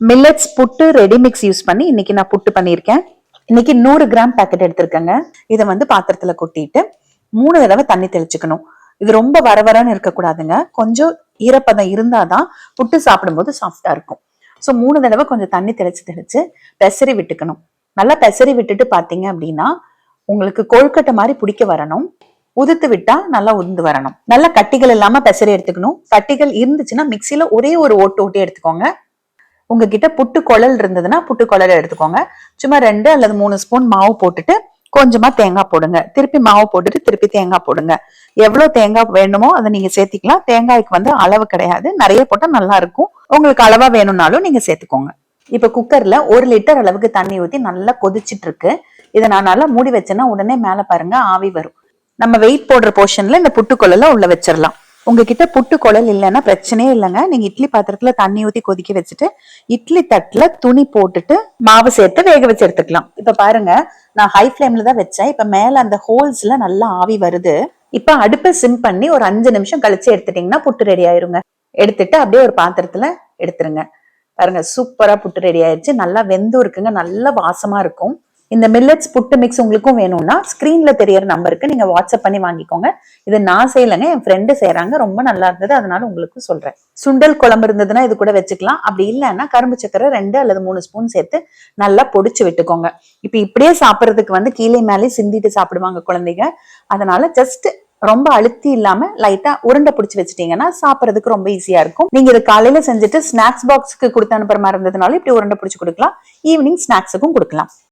Millets புட்டு ready mix use பண்ணி இன்னைக்கு நான் புட்டு பண்ணியிருக்கேன். இன்னைக்கு 100 கிராம் பேக்கெட் எடுத்திருக்கேங்க. இதை வந்து பாத்திரத்துல கொட்டிட்டு 3 தடவை தண்ணி தெளிச்சுக்கணும். இது ரொம்ப வரவரன்னு இருக்கக்கூடாதுங்க. கொஞ்சம் ஈரப்பதம் இருந்தாதான் புட்டு சாப்பிடும்போது சாஃப்டா இருக்கும். ஸோ 3 தடவை கொஞ்சம் தண்ணி தெளிச்சு பெசரி விட்டுக்கணும். நல்லா பெசரி விட்டுட்டு பாத்தீங்க அப்படின்னா உங்களுக்கு கொழுக்கட்டை மாதிரி பிடிக்க வரணும். உதுத்து விட்டா நல்லா உதிர்ந்து வரணும். நல்லா கட்டிகள் இல்லாம பெசரி எடுத்துக்கணும். கட்டிகள் இருந்துச்சுன்னா மிக்சியில ஒரே ஒரு ஓட்டு எடுத்துக்கோங்க. உங்ககிட்ட புட்டு குழல் இருந்ததுன்னா புட்டு குழல் எடுத்துக்கோங்க. சும்மா 2 அல்லது 3 ஸ்பூன் மாவு போட்டுட்டு கொஞ்சமா தேங்காய் போடுங்க. திருப்பி மாவு போட்டுட்டு திருப்பி தேங்காய் போடுங்க. எவ்வளவு தேங்காய் வேணுமோ அதை நீங்க சேர்த்திக்கலாம். தேங்காய்க்கு வந்து அளவு கிடையாது, நிறைய போட்டா நல்லா இருக்கும். உங்களுக்கு அளவா வேணும்னாலும் நீங்க சேர்த்துக்கோங்க. இப்ப குக்கர்ல 1 லிட்டர் அளவுக்கு தண்ணி ஊத்தி நல்லா கொதிச்சிட்டு இருக்கு. இதை நான் நல்லா மூடி வச்சேன்னா உடனே மேல பாருங்க ஆவி வரும். நம்ம வெயிட் போடுற போர்ஷன்ல இந்த புட்டுக்குழல உள்ள வச்சிடலாம். உங்ககிட்ட புட்டு குழல் இல்லைன்னா பிரச்சனையே இல்லைங்க. நீங்க இட்லி பாத்திரத்துல தண்ணி ஊத்தி கொதிக்க வச்சுட்டு இட்லி தட்டுல துணி போட்டுட்டு மாவு சேர்த்து வேக வச்சு எடுத்துக்கலாம். இப்ப பாருங்க, நான் ஹை ஃபிளேம்ல தான் வச்சேன். இப்ப மேல அந்த ஹோல்ஸ்ல நல்லா ஆவி வருது. இப்ப அடுப்பை சிம் பண்ணி ஒரு 5 நிமிஷம் கழிச்சு எடுத்துட்டீங்கன்னா புட்டு ரெடி ஆயிருங்க. எடுத்துட்டு அப்படியே ஒரு பாத்திரத்துல எடுத்துருங்க. பாருங்க, சூப்பரா புட்டு ரெடி ஆயிடுச்சு. நல்லா வெந்தும் இருக்குங்க, நல்ல வாசமா இருக்கும். இந்த மில்லட்ஸ் புட்டு மிக்ஸ் உங்களுக்கும் வேணும்னா ஸ்கிரீன்ல தெரியற நம்பருக்கு நீங்க வாட்ஸ்அப் பண்ணி வாங்கிக்கோங்க. இது நான் செய்யலைங்க, என் ஃப்ரெண்டு செய்யறாங்க. ரொம்ப நல்லா இருந்தது, அதனால உங்களுக்கு சொல்றேன். சுண்டல் குழம்பு இருந்ததுன்னா இது கூட வச்சுக்கலாம். அப்படி இல்லைன்னா கரும்பு சக்கரை 2 அல்லது 3 ஸ்பூன் சேர்த்து நல்லா பொடிச்சு விட்டுக்கோங்க. இப்ப இப்படியே சாப்பிட்றதுக்கு வந்து கீழே மேலே சிந்திட்டு சாப்பிடுவாங்க குழந்தைங்க. அதனால ஜஸ்ட் ரொம்ப அழுத்தி இல்லாம லைட்டா உருண்டை பிடிச்சி வச்சுட்டீங்கன்னா சாப்பிட்றதுக்கு ரொம்ப ஈஸியா இருக்கும். நீங்க இது காலையில செஞ்சுட்டு ஸ்நாக்ஸ் பாக்ஸ்க்கு கொடுத்து அனுப்புற மாதிரி இருந்ததுனால இப்படி உருண்டை பிடிச்சி கொடுக்கலாம். ஈவினிங் ஸ்நாக்ஸுக்கும் கொடுக்கலாம்.